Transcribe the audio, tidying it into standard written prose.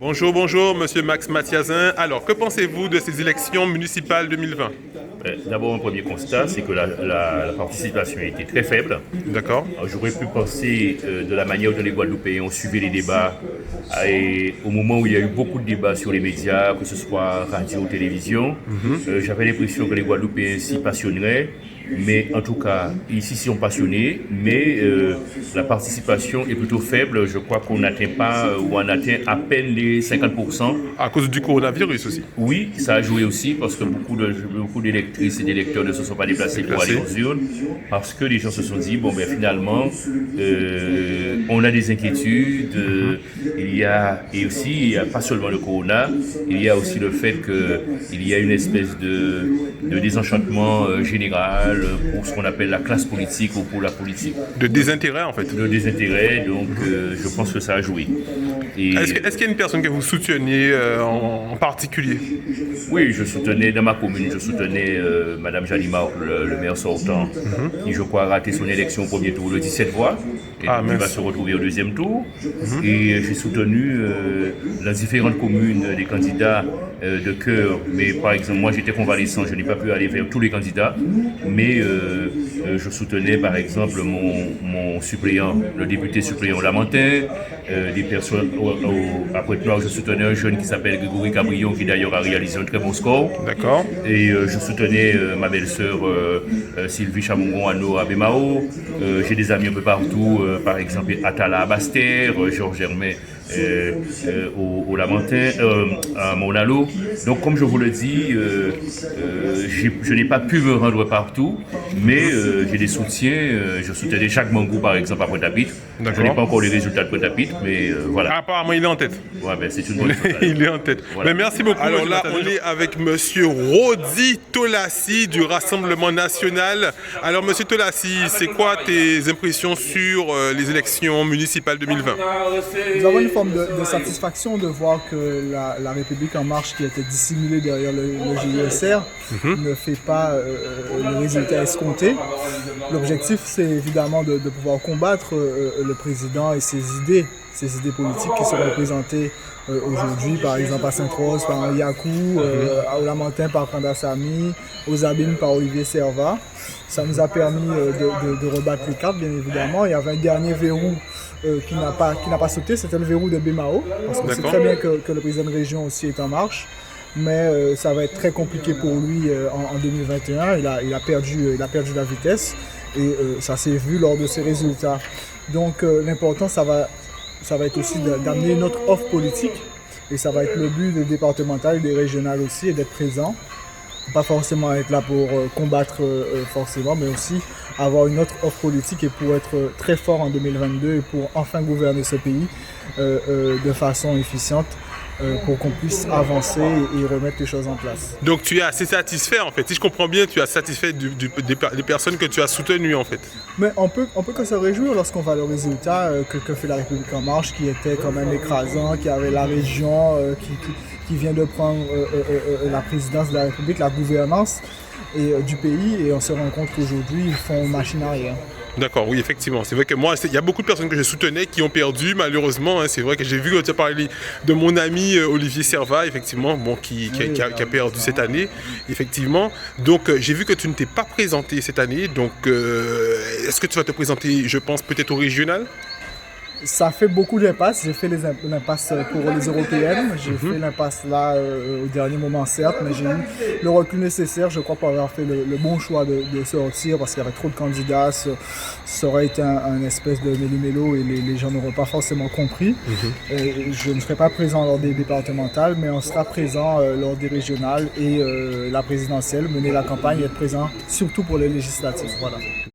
Bonjour, bonjour, Monsieur Max Mathiazin. Alors, que pensez-vous de ces élections municipales 2020? D'abord, un premier constat, c'est que la participation a été très faible. D'accord. J'aurais pu penser de la manière dont les Guadeloupéens ont suivi les débats, et au moment où il y a eu beaucoup de débats sur les médias, que ce soit radio ou télévision, j'avais l'impression que les Guadeloupéens s'y passionneraient. Mais en tout cas, ici, ils sont passionnés, mais la participation est plutôt faible. Je crois qu'on n'atteint pas, ou on atteint à peine les 50%. À cause du coronavirus aussi. Oui, ça a joué aussi parce que beaucoup d'électrices et d'électeurs ne se sont pas déplacés pour aller aux urnes, parce que les gens se sont dit, bon ben finalement, on a des inquiétudes, et aussi, il n'y a pas seulement le corona, il y a aussi le fait qu'il y a une espèce de désenchantement général pour ce qu'on appelle la classe politique ou pour la politique. De désintérêt en fait. De désintérêt, donc je pense que ça a joué. Est-ce qu'il y a une personne que vous souteniez en particulier? Oui, je soutenais dans ma commune, Madame Jalima, le maire sortant, qui je crois a raté son élection au premier tour de 17 voix, et qui va se retrouver au deuxième tour. Et j'ai soutenu dans différentes communes des candidats de cœur, mais par exemple moi j'étais convalescent, je n'ai pas pu aller vers tous les candidats, mais je soutenais par exemple mon suppléant, le député suppléant Lamentin, des personnes après toi je soutenais un jeune qui s'appelle Grégory Cabrion qui d'ailleurs a réalisé un très bon score. D'accord. Et je soutenais ma belle-sœur Sylvie Chamongon à Bémao. J'ai des amis un peu partout, par exemple Atala à Bastère, Georges Germain au Lamentin, à Monalo. Donc comme je vous le dis, je n'ai pas pu me rendre partout, mais j'ai des soutiens. Je soutenais Jacques Mangou par exemple à Pointe-à-Pitre. Je n'ai pas encore les résultats de Pointe-à-Pitre, mais voilà. Apparemment il est en tête. Ouais, ben, c'est une bonne chose. Il est en tête. Voilà. Mais merci beaucoup. Alors là, on est avec Monsieur Rodi Tolassi du Rassemblement National. Alors Monsieur Tolassi, c'est quoi tes impressions sur les élections municipales 2020? Nous avons une forme de satisfaction de voir que la République en marche, qui était dissimulée derrière le JUSR, ne fait pas le résultat escompté. L'objectif, c'est évidemment de pouvoir combattre le président et ses idées politiques qui sont représentées aujourd'hui, par exemple à Sainte-Rose par Yakou, à Lamentin par Candace Ami, aux Abîmes par Olivier Servat. Ça nous a permis de rebattre les cartes, bien évidemment. Il y avait un dernier verrou qui n'a pas sauté, c'était le verrou de Bémao, parce qu'on sait très bien que le président de région aussi est en marche. Mais ça va être très compliqué pour lui en 2021. Il a perdu la vitesse et ça s'est vu lors de ses résultats. Donc l'important, ça va être aussi d'amener notre offre politique, et ça va être le but des départementales et des régionales aussi, et d'être présent. Pas forcément être là pour combattre forcément, mais aussi avoir une autre offre politique et pour être très fort en 2022 et pour enfin gouverner ce pays de façon efficiente, pour qu'on puisse avancer et remettre les choses en place. Donc tu es assez satisfait en fait. Si je comprends bien, tu es satisfait des personnes que tu as soutenues en fait. Mais on peut que se réjouir lorsqu'on voit le résultat que fait la République en marche, qui était quand même écrasant, qui avait la région qui vient de prendre la présidence de la République, la gouvernance du pays, et on se rend compte qu'aujourd'hui ils font machine arrière. D'accord, oui, effectivement. C'est vrai que moi, il y a beaucoup de personnes que je soutenais qui ont perdu, malheureusement. Hein, c'est vrai que j'ai vu que tu as parlé de mon ami Olivier Servat, effectivement, bon, qui a perdu cette année, effectivement. Donc, j'ai vu que tu ne t'es pas présenté cette année. Donc, est-ce que tu vas te présenter, je pense, peut-être au régional? Ça fait beaucoup d'impasses. J'ai fait l'impasse pour les européennes. J'ai fait l'impasse là au dernier moment, certes, mais j'ai eu le recul nécessaire, je crois, pour avoir fait le bon choix de sortir, parce qu'il y avait trop de candidats. Ça aurait été un espèce de méli-mélo et les gens n'auraient pas forcément compris. Je ne serai pas présent lors des départementales, mais on sera présent lors des régionales et la présidentielle, mener la campagne et être présent surtout pour les législatives. Voilà.